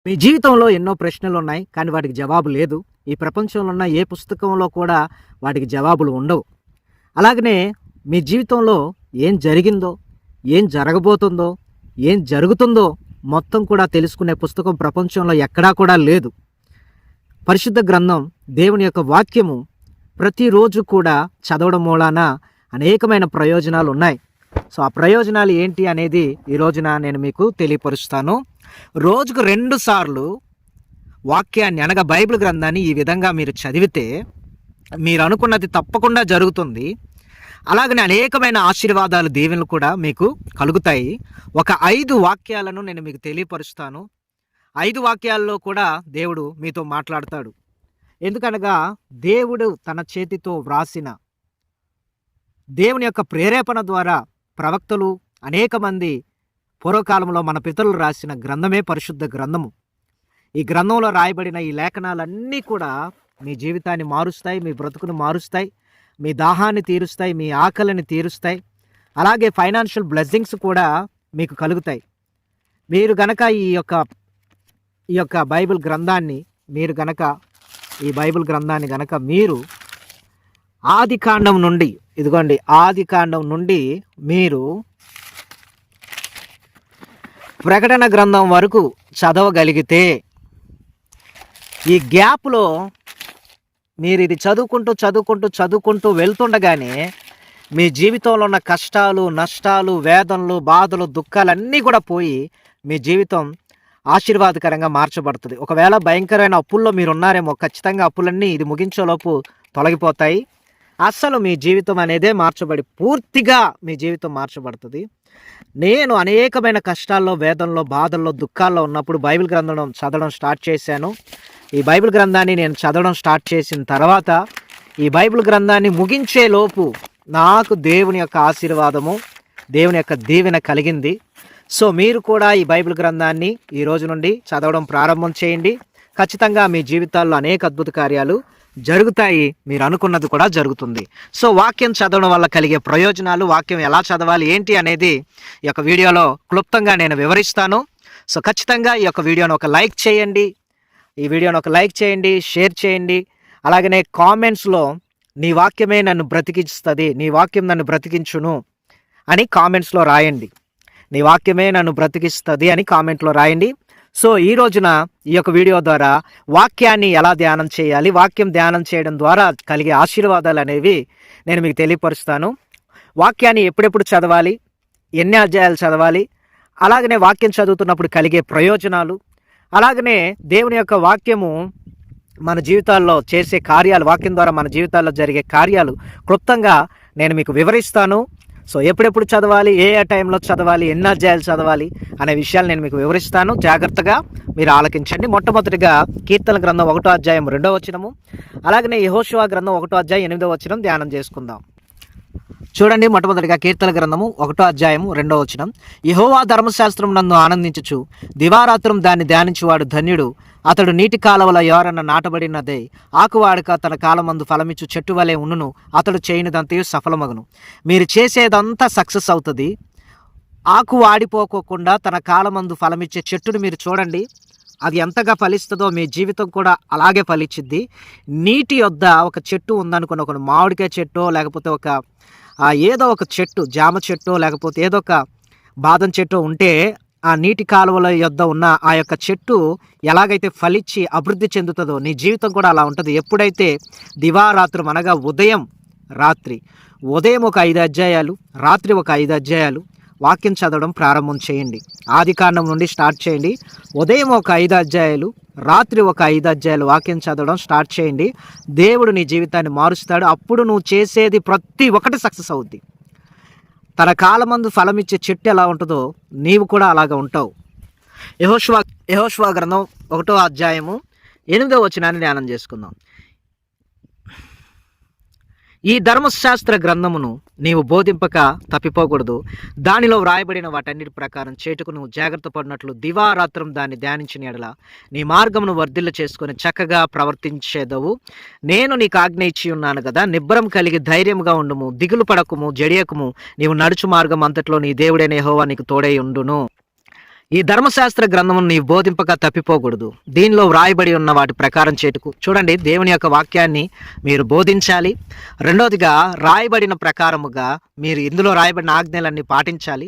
మీ జీవితంలో ఎన్నో ప్రశ్నలు ఉన్నాయి, కానీ వాటికి జవాబు లేదు. ఈ ప్రపంచంలో ఉన్న ఏ పుస్తకంలో కూడా వాటికి జవాబులు ఉండవు. అలాగనే మీ జీవితంలో ఏం జరిగిందో, ఏం జరగబోతుందో, ఏం జరుగుతుందో మొత్తం కూడా తెలుసుకునే పుస్తకం ప్రపంచంలో ఎక్కడా కూడా లేదు. పరిశుద్ధ గ్రంథం, దేవుని యొక్క వాక్యము ప్రతిరోజు కూడా చదవడం మూలాన అనేకమైన ప్రయోజనాలు ఉన్నాయి. సో ఆ ప్రయోజనాలు ఏంటి అనేది ఈ రోజున నేను మీకు తెలియపరుస్తాను. రోజుకు 2 సార్లు వాక్యాన్ని అనగా బైబిల్ గ్రంథాన్ని ఈ విధంగా మీరు చదివితే మీరు అనుకున్నది తప్పకుండా జరుగుతుంది. అలాగనే అనేకమైన ఆశీర్వాదాలు, దీవెనలు కూడా మీకు కలుగుతాయి. ఒక 5 వాక్యాలను నేను మీకు తెలియపరుస్తాను. 5 వాక్యాల్లో కూడా దేవుడు మీతో మాట్లాడతాడు. ఎందుకనగా దేవుడు తన చేతితో వ్రాసిన, దేవుని యొక్క ప్రేరేపణ ద్వారా ప్రవక్తలు అనేక మంది పూర్వకాలంలో మన పితరులు రాసిన గ్రంథమే పరిశుద్ధ గ్రంథము. ఈ గ్రంథంలో రాయబడిన ఈ లేఖనాలన్నీ కూడా మీ జీవితాన్ని మారుస్తాయి, మీ బ్రతుకును మారుస్తాయి, మీ దాహాన్ని తీరుస్తాయి, మీ ఆకలిని తీరుస్తాయి. అలాగే ఫైనాన్షియల్ బ్లెస్సింగ్స్ కూడా మీకు కలుగుతాయి. మీరు గనక ఈ యొక్క బైబిల్ గ్రంథాన్ని గనక మీరు ఆది కాండం నుండి, ఇదిగోండి ఆది కాండం నుండి మీరు ప్రకటన గ్రంథం వరకు చదవగలిగితే, ఈ గ్యాప్లో మీరు ఇది చదువుకుంటూ వెళ్తుండగానే మీ జీవితంలో ఉన్న కష్టాలు, నష్టాలు, వేదనలు, బాధలు, దుఃఖాలన్నీ కూడా పోయి మీ జీవితం ఆశీర్వాదకరంగా మార్చబడుతుంది. ఒకవేళ భయంకరమైన అప్పుల్లో మీరు ఉన్నారేమో, ఖచ్చితంగా అప్పులన్నీ ఇది ముగించేలోపు తొలగిపోతాయి. అస్సలు మీ జీవితం అనేదే పూర్తిగా మీ జీవితం మార్చబడుతుంది. నేను అనేకమైన కష్టాల్లో, వేదనలో, బాధల్లో, దుఃఖాల్లో ఉన్నప్పుడు బైబిల్ గ్రంథం చదవడం స్టార్ట్ చేశాను. ఈ బైబిల్ గ్రంథాన్ని నేను చదవడం స్టార్ట్ చేసిన తర్వాత ఈ బైబిల్ గ్రంథాన్ని ముగించే లోపు నాకు దేవుని యొక్క ఆశీర్వాదము, దేవుని యొక్క దీవెన కలిగింది. సో మీరు కూడా ఈ బైబిల్ గ్రంథాన్ని ఈ రోజు నుండి చదవడం ప్రారంభం చేయండి. ఖచ్చితంగా మీ జీవితాల్లో అనేక అద్భుత కార్యాలు జరుగుతాయి. మీరు అనుకున్నది కూడా జరుగుతుంది. సో వాక్యం చదవడం వల్ల కలిగే ప్రయోజనాలు, వాక్యం ఎలా చదవాలి ఏంటి అనేది ఈ యొక్క వీడియోలో క్లుప్తంగా నేను వివరిస్తాను. సో ఖచ్చితంగా ఈ యొక్క వీడియోను ఒక లైక్ చేయండి, షేర్ చేయండి. అలాగనే కామెంట్స్లో నీ వాక్యమే నన్ను బ్రతికిస్తుంది, నీ వాక్యం నన్ను బ్రతికించును అని కామెంట్స్లో రాయండి. నీ వాక్యమే నన్ను బ్రతికిస్తుంది అని కామెంట్లో రాయండి. సో ఈ రోజున ఈ యొక్క వీడియో ద్వారా వాక్యాన్ని ఎలా ధ్యానం చేయాలి, వాక్యం ధ్యానం చేయడం ద్వారా కలిగే ఆశీర్వాదాలు అనేవి నేను మీకు తెలియపరుస్తాను. వాక్యాన్ని ఎప్పుడెప్పుడు చదవాలి, ఎన్ని అధ్యాయాలు చదవాలి, అలాగనే వాక్యం చదువుతున్నప్పుడు కలిగే ప్రయోజనాలు, అలాగనే దేవుని యొక్క వాక్యము మన జీవితాల్లో చేసే కార్యాలు, వాక్యం ద్వారా మన జీవితాల్లో జరిగే కార్యాలు క్లుప్తంగా నేను మీకు వివరిస్తాను. సో ఎప్పుడెప్పుడు చదవాలి, ఏ టైంలో చదవాలి, ఎన్ని అధ్యాయాలు చదవాలి అనే విషయాలు నేను మీకు వివరిస్తాను. జాగ్రత్తగా మీరు ఆలకించండి. మొట్టమొదటిగా కీర్తన గ్రంథం 1వ అధ్యాయం 2వ వచనము, అలాగనే యెహోషువ గ్రంథం 1వ అధ్యాయం 8వ వచనం ధ్యానం చేసుకుందాం. చూడండి, మొట్టమొదటిగా కీర్తన గ్రంథము 1వ అధ్యాయం 2వ వచనం. యెహోవా ధర్మశాస్త్రం నందు ఆనందించుచు దివారాత్రం దాన్ని ధ్యానించువాడు ధన్యుడు. అతడు నీటి కాలవల ఎవరన్న నాటబడినదే ఆకువాడక తన కాలమందు ఫలమిచ్చు చెట్టు వలె ఉండును. అతడు చేయనిదంతయు సఫలమగును. మీరు చేసేదంతా సక్సెస్ అవుతుంది. ఆకు వాడిపోకోకుండా తన కాలమందు ఫలమిచ్చే చెట్టును మీరు చూడండి. అది ఎంతగా ఫలిస్తుందో మీ జీవితం కూడా అలాగే ఫలించిద్ది. నీటి యొద్ద ఒక చెట్టు ఉందనుకున్న, ఒక మామిడికాయ చెట్టు, లేకపోతే ఏదో ఒక చెట్టు, జామ చెట్టు, లేకపోతే ఏదో ఒక బాదం చెట్టు ఉంటే ఆ నీటి కాలువల యొద్ద ఉన్న ఆ యొక్క చెట్టు ఎలాగైతే ఫలించి అభివృద్ధి చెందుతుందో నీ జీవితం కూడా అలా ఉంటుంది. ఎప్పుడైతే దివారాత్రం అనగా ఉదయం ఒక 5 అధ్యాయాలు, రాత్రి ఒక 5 అధ్యాయాలు వాక్యం చదవడం ప్రారంభం చేయండి. ఆది కాండం నుండి స్టార్ట్ చేయండి. ఉదయం ఒక 5 అధ్యాయాలు, రాత్రి ఒక 5 అధ్యాయాలు వాక్యం చదవడం స్టార్ట్ చేయండి. దేవుడు నీ జీవితాన్ని మారుస్తాడు. అప్పుడు నువ్వు చేసేది ప్రతి ఒక్కటి సక్సెస్ అవుద్ది. తన కాలమందు ఫలమిచ్చే చెట్టు ఎలా ఉంటుందో నీవు కూడా అలాగ ఉంటావు. యెహోషువ గ్రంథం 1వ అధ్యాయము 8వ వచనాన్ని ధ్యానం చేసుకుందాం. ఈ ధర్మశాస్త్ర గ్రంథమును నీవు బోధింపక తప్పిపోకూడదు. దానిలో వ్రాయబడిన వాటన్నిటి ప్రకారం చేటుకు నువ్వు జాగ్రత్త పడినట్లు దివారాత్రం దాన్ని ధ్యానించిన ఎడల నీ మార్గమును వర్ధిల్ల చేసుకొని చక్కగా ప్రవర్తించేదవు. నేను నీకు ఆజ్ఞ ఇచ్చి ఉన్నాను కదా, నిబ్బరం కలిగి ధైర్యంగా ఉండుము, దిగులు పడకుము, జడియకుము. నీవు నడుచు మార్గం అంతట్లో నీ దేవుడైన యెహోవా నీకు తోడై ఉండును. ఈ ధర్మశాస్త్ర గ్రంథమును నీవు బోధింపక తప్పిపోకూడదు, దీనిలో వ్రాయబడి ఉన్న వాటి ప్రకారం చేటుకు. చూడండి, దేవుని యొక్క వాక్యాన్ని మీరు బోధించాలి. రెండోదిగా రాయబడిన ప్రకారముగా మీరు ఇందులో రాయబడిన ఆజ్ఞలన్నీ పాటించాలి.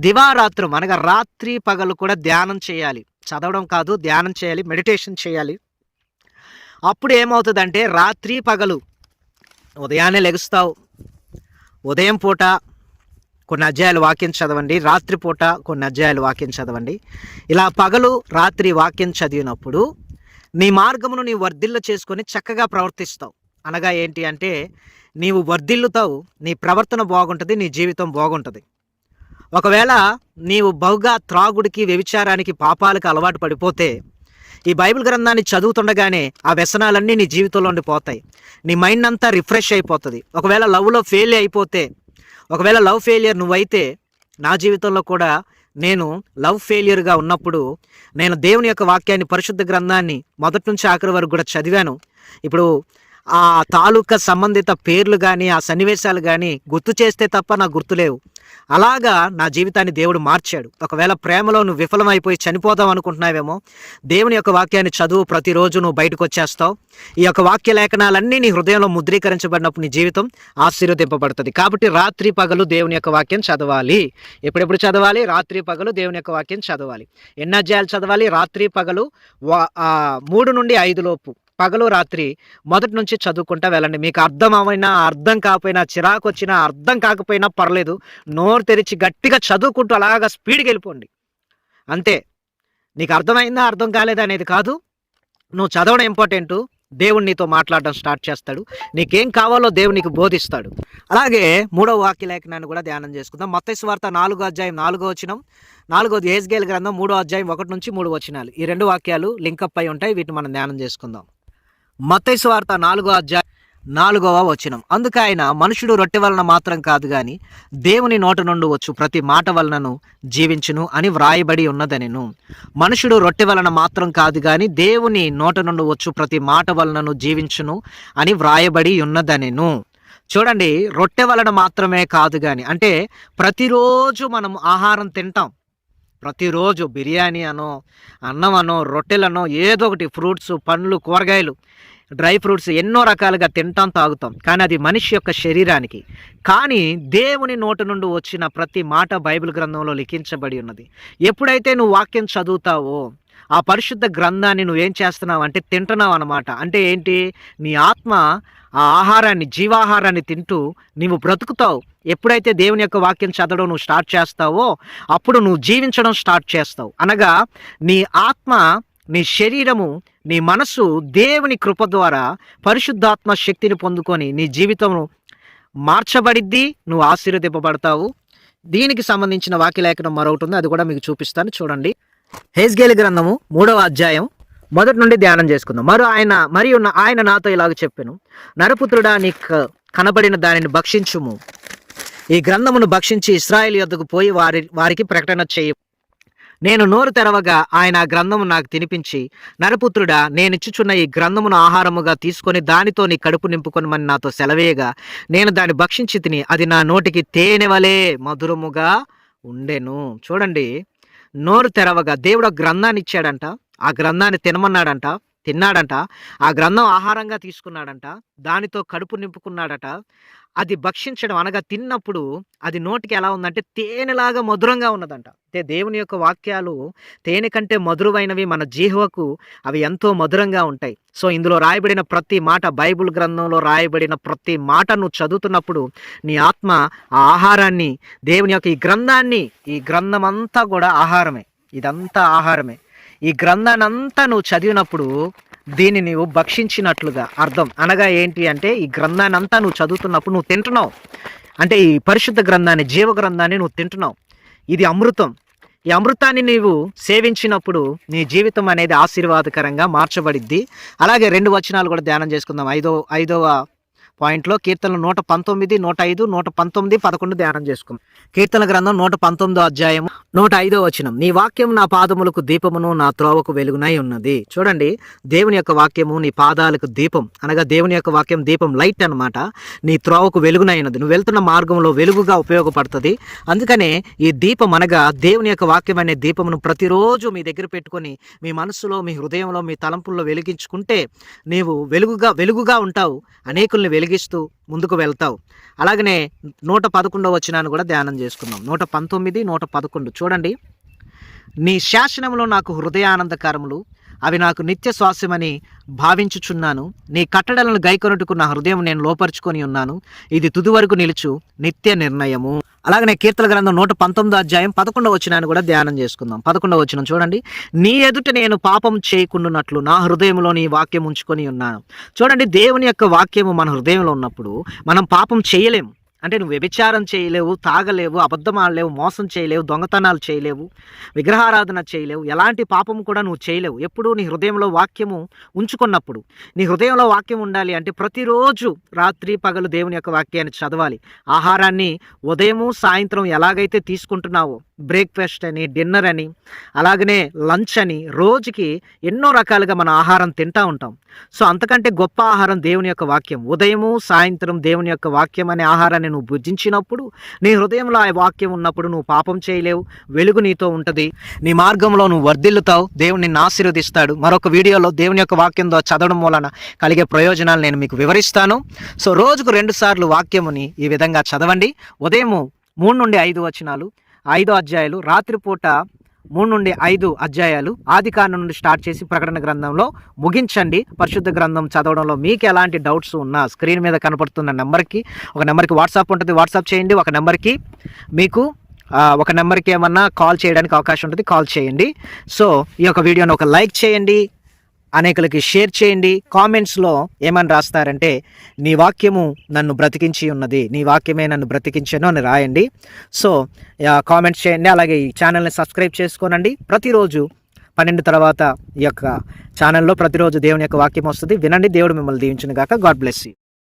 దివారాత్రం అనగా రాత్రి పగలు కూడా ధ్యానం చేయాలి. చదవడం కాదు, ధ్యానం చేయాలి, మెడిటేషన్ చేయాలి. అప్పుడు ఏమవుతుందంటే రాత్రి పగలు ఉదయాన్నే లెగుస్తావు, ఉదయం పూట కొన్ని అధ్యాయాలు వాక్యం చదవండి, రాత్రిపూట కొన్ని అధ్యాయాలు వాక్యం చదవండి. ఇలా పగలు రాత్రి వాక్యం చదివినప్పుడు నీ మార్గమును నీవు వర్ధిల్ల చేసుకొని చక్కగా ప్రవర్తిస్తావు. అనగా ఏంటి అంటే నీవు వర్ధిల్లుతావు, నీ ప్రవర్తన బాగుంటుంది, నీ జీవితం బాగుంటుంది. ఒకవేళ నీవు బహుగా త్రాగుడికి, వ్యభిచారానికి, పాపాలకు అలవాటు పడిపోతే ఈ బైబిల్ గ్రంథాన్ని చదువుతుండగానే ఆ వ్యసనాలన్నీ నీ జీవితంలో ఉండిపోతాయి. నీ మైండ్ అంతా రిఫ్రెష్ అయిపోతుంది. ఒకవేళ లవ్లో ఫెయిల్ అయిపోతే, ఒకవేళ లవ్ ఫెయిలియర్ నువ్వైతే, నా జీవితంలో కూడా నేను లవ్ ఫెయిలియర్గా ఉన్నప్పుడు నేను దేవుని యొక్క వాక్యాన్ని, పరిశుద్ధ గ్రంథాన్ని మొదటి నుంచి ఆఖరి వరకు కూడా చదివాను. ఇప్పుడు ఆ తాలూకా సంబంధిత పేర్లు కానీ ఆ సన్నివేశాలు కానీ గుర్తు చేస్తే తప్ప నాకు గుర్తులేవు. అలాగా నా జీవితాన్ని దేవుడు మార్చాడు. ఒకవేళ ప్రేమలో నువ్వు విఫలమైపోయి చనిపోదాం అనుకుంటున్నావేమో, దేవుని యొక్క వాక్యాన్ని చదువు, ప్రతిరోజు నువ్వు బయటకు వచ్చేస్తావు. ఈ యొక్క వాక్య లేఖనాలన్నీ నీ హృదయంలో ముద్రీకరించబడినప్పుడు నీ జీవితం ఆశీర్వదింపబడుతుంది. కాబట్టి రాత్రి పగలు దేవుని యొక్క వాక్యం చదవాలి. ఎప్పుడెప్పుడు చదవాలి? రాత్రి పగలు దేవుని యొక్క వాక్యం చదవాలి. ఎన్ని అధ్యాయాలు చదవాలి? రాత్రి పగలు 3 నుండి 5 లోపు, పగలు రాత్రి మొదటి నుంచి చదువుకుంటా వెళ్ళండి. మీకు అర్థమైనా, అర్థం కాకపోయినా, చిరాకు వచ్చినా, అర్థం కాకపోయినా పర్లేదు, నోరు తెరిచి గట్టిగా చదువుకుంటూ అలాగా స్పీడ్కి వెళ్ళిపోండి. అంతే. నీకు అర్థమైందా, అర్థం కాలేదా అనేది కాదు, నువ్వు చదవడం ఇంపార్టెంటు. దేవుడు నీతో మాట్లాడడం స్టార్ట్ చేస్తాడు. నీకేం కావాలో దేవుడు నీకు బోధిస్తాడు. అలాగే 3వ వాక్య లేఖనాన్ని కూడా ధ్యానం చేసుకుందాం. మత్తయి సువార్త 4వ అధ్యాయం 4వ వచనం, 4వది యెహెజ్కేలు గ్రంథం 3వ అధ్యాయం 1 నుంచి 3 వచనాలు. ఈ 2 వాక్యాలు లింకప్ అయి ఉంటాయి. వీటిని మనం ధ్యానం చేసుకుందాం. మత్తయి సువార్త 4వ అధ్యాయం 4వ వచనం, అందుకు ఆయన, మనుషుడు రొట్టె వలన మాత్రం కాదు గాని దేవుని నోట నుండి వచ్చు ప్రతి మాట వలనను జీవించును అని వ్రాయబడి ఉన్నదనెను. మనుషుడు రొట్టె వలన మాత్రం కాదు గాని దేవుని నోట నుండి వచ్చు ప్రతి మాట వలనను జీవించును అని వ్రాయబడి ఉన్నదనెను. చూడండి, రొట్టె వలన మాత్రమే కాదు గాని అంటే ప్రతిరోజు మనం ఆహారం తింటాం. ప్రతిరోజు బిర్యానీ అనో, అన్నం అనో, రొట్టెలనో, ఏదో ఒకటి, ఫ్రూట్స్, పండ్లు, కూరగాయలు, డ్రై ఫ్రూట్స్ ఎన్నో రకాలుగా తింటాం, తాగుతాం. కానీ అది మనిషి యొక్క శరీరానికి. కానీ దేవుని నోటి నుండి వచ్చిన ప్రతి మాట బైబిల్ గ్రంథంలో లిఖించబడి ఉన్నది. ఎప్పుడైతే నువ్వు వాక్యం చదువుతావో ఆ పరిశుద్ధ గ్రంథాన్ని నువ్వేం చేస్తున్నావు అంటే తింటున్నావు అన్నమాట. అంటే ఏంటి? నీ ఆత్మ ఆ ఆహారాన్ని, జీవాహారాన్ని తింటూ నీవు బ్రతుకుతావు. ఎప్పుడైతే దేవుని యొక్క వాక్యం చదవడం నువ్వు స్టార్ట్ చేస్తావో అప్పుడు నువ్వు జీవించడం స్టార్ట్ చేస్తావు. అనగా నీ ఆత్మ, నీ శరీరము, నీ మనసు దేవుని కృప ద్వారా పరిశుద్ధాత్మ శక్తిని పొందుకొని నీ జీవితం మార్చబడిద్ది, నువ్వు ఆశీర్వదింపబడతావు. దీనికి సంబంధించిన వాక్యలేఖనం మరొకటి ఉంది, అది కూడా మీకు చూపిస్తాను. చూడండి, యెహెజ్కేలు గ్రంథము 3వ అధ్యాయం 1 నుండి ధ్యానం చేసుకుందాం. మరియు ఆయన నాతో ఇలాగ చెప్పెను, నరపుత్రుడా, నీకు కనబడిన దానిని భక్షించుము. ఈ గ్రంథమును భక్షించి ఇశ్రాయేలు యొద్దకు పోయి వారికి ప్రకటన చేయి. నేను నోరు తెరవగా ఆయన ఆ గ్రంథము నాకు తినిపించి, నరపుత్రుడా, నేనిచ్చుచున్న ఈ గ్రంథమును ఆహారముగా తీసుకొని దానితో నీ కడుపు నింపుకొనమని నాతో సెలవేయగా నేను దాన్ని భక్షించి తిని అది నా నోటికి తేనె వలె మధురముగా ఉండెను. చూడండి, నోరు తెరవగా దేవుడు గ్రంథాన్ని ఇచ్చాడంట, ఆ గ్రంథాన్ని తినమన్నాడంట, తిన్నాడంట, ఆ గ్రంథం ఆహారంగా తీసుకున్నాడంట, దానితో కడుపు నింపుకున్నాడట. అది భక్షించడం అనగా తిన్నప్పుడు అది నోటికి ఎలా ఉందంటే తేనెలాగా మధురంగా ఉన్నదంట. అంటే దేవుని యొక్క వాక్యాలు తేనె కంటే మధురమైనవి. మన జీహ్వకు అవి ఎంతో మధురంగా ఉంటాయి. సో ఇందులో రాయబడిన ప్రతి మాట, బైబిల్ గ్రంథంలో రాయబడిన ప్రతి మాట నువ్వు చదువుతున్నప్పుడు నీ ఆత్మ ఆ ఆహారాన్ని, దేవుని యొక్క ఈ గ్రంథం అంతా కూడా ఆహారమే. ఇదంతా ఆహారమే. ఈ గ్రంథాన్ని అంతా నువ్వు చదివినప్పుడు దీన్ని నీవు భక్షించినట్లుగా అర్థం. అనగా ఏంటి అంటే ఈ గ్రంథాన్ని అంతా నువ్వు చదువుతున్నప్పుడు నువ్వు తింటున్నావు. అంటే ఈ పరిశుద్ధ గ్రంథాన్ని, జీవ గ్రంథాన్ని నువ్వు తింటున్నావు. ఇది అమృతం. ఈ అమృతాన్ని నీవు సేవించినప్పుడు నీ జీవితం అనేది ఆశీర్వాదకరంగా మార్చబడిద్ది. అలాగే 2 వచనాలు కూడా ధ్యానం చేసుకుందాం. 5వ పాయింట్లో కీర్తనలు 119, 105, 119, 11 ధ్యానం చేసుకుందాం. కీర్తన గ్రంథం 119 అధ్యాయము 105 వచనం. నీ వాక్యం నా పాదములకు దీపమును నా త్రోవకు వెలుగునై ఉన్నది. చూడండి, దేవుని యొక్క వాక్యము నీ పాదాలకు దీపం, అనగా దేవుని యొక్క వాక్యం దీపం, లైట్ అన్నమాట. నీ త్రోవకు వెలుగునై ఉన్నది. నువ్వు వెళ్తున్న మార్గంలో వెలుగుగా ఉపయోగపడుతుంది. అందుకనే ఈ దీపం అనగా దేవుని యొక్క వాక్యం అనే దీపమును ప్రతిరోజు మీ దగ్గర పెట్టుకొని మీ మనసులో, మీ హృదయంలో, మీ తలంపుల్లో వెలిగించుకుంటే నీవు వెలుగుగా ఉంటావు. అనేకుల్ని వెలిగిస్తూ ముందుకు వెళ్తావు. అలాగనే 111 వచనాన్ని కూడా ధ్యానం చేసుకుందాం. 119, 111 చూడండి. నీ శాసనములో నాకు హృదయానందకరములు, అవి నాకు నిత్య స్వాస్యమని భావించుచున్నాను. నీ కట్టడలను గైకొనుటకు నా హృదయం నేను లోపరుచుకొని ఉన్నాను. ఇది తుది వరకు నిలుచు నిత్య నిర్ణయము. అలాగనే కీర్తన గ్రంథం 119 అధ్యాయం 11 వచనాన్ని కూడా ధ్యానం చేసుకుందాం. 11 వచనం చూడండి. నీ ఎదుట నేను పాపం చేయకుండానట్లు నా హృదయంలో నీ వాక్యం ఉంచుకొని ఉన్నాను. చూడండి, దేవుని యొక్క వాక్యము మన హృదయంలో ఉన్నప్పుడు మనం పాపం చేయలేము. అంటే నువ్వు వ్యభిచారం చేయలేవు, తాగలేవు, అబద్ధం ఆడలేవు, మోసం చేయలేవు, దొంగతనాలు చేయలేవు, విగ్రహారాధన చేయలేవు, ఎలాంటి పాపము కూడా నువ్వు చేయలేవు. ఎప్పుడు నీ హృదయంలో వాక్యము ఉంచుకున్నప్పుడు. నీ హృదయంలో వాక్యం ఉండాలి అంటే ప్రతిరోజు రాత్రి పగలు దేవుని యొక్క వాక్యాన్ని చదవాలి. ఆహారాన్ని ఉదయము సాయంత్రం ఎలాగైతే తీసుకుంటున్నావో, బ్రేక్ఫాస్ట్ అని, డిన్నర్ అని, అలాగనే లంచ్ అని, రోజుకి ఎన్నో రకాలుగా మన ఆహారం తింటూ ఉంటాం. సో అంతకంటే గొప్ప ఆహారం దేవుని యొక్క వాక్యం. ఉదయము సాయంత్రం దేవుని యొక్క వాక్యం అనే ఆహారాన్ని నువ్వు భుజించినప్పుడు, నీ హృదయంలో ఆ వాక్యం ఉన్నప్పుడు నువ్వు పాపం చేయలేవు, వెలుగు నీతో ఉంటుంది, నీ మార్గంలో నువ్వు వర్ధిల్లుతావు, దేవుని నిన్ను ఆశీర్వదిస్తాడు. మరొక వీడియోలో దేవుని యొక్క వాక్యంతో చదవడం వలన కలిగే ప్రయోజనాలు నేను మీకు వివరిస్తాను. సో రోజుకు 2 సార్లు వాక్యముని ఈ విధంగా చదవండి. ఉదయము 3 నుండి 5 వచనాలు, 5 అధ్యాయాలు, రాత్రిపూట 3 నుండి 5 అధ్యాయాలు, ఆదికాండం నుండి స్టార్ట్ చేసి ప్రకటన గ్రంథంలో ముగించండి. పరిశుద్ధ గ్రంథం చదవడంలో మీకు ఎలాంటి డౌట్స్ ఉన్నా స్క్రీన్ మీద కనపడుతున్న నెంబర్కి, ఒక నెంబర్కి వాట్సాప్ ఉంటుంది, వాట్సాప్ చేయండి. ఒక నెంబర్కి ఏమన్నా కాల్ చేయడానికి అవకాశం ఉంటుంది, కాల్ చేయండి. సో ఈ యొక్క వీడియోని ఒక లైక్ చేయండి, అనేకులకి షేర్ చేయండి. కామెంట్స్లో ఏమని రాస్తారంటే, నీ వాక్యము నన్ను బ్రతికించి ఉన్నది, నీ వాక్యమే నన్ను బ్రతికించను అని రాయండి. సో కామెంట్స్ చేయండి. అలాగే ఈ ఛానల్ని సబ్స్క్రైబ్ చేసుకోనండి. ప్రతిరోజు 12 తర్వాత ఈ యొక్క ఛానల్లో ప్రతిరోజు దేవుని యొక్క వాక్యం వస్తుంది. వినండి. దేవుడు మిమ్మల్ని దీవించును గాక. God bless you.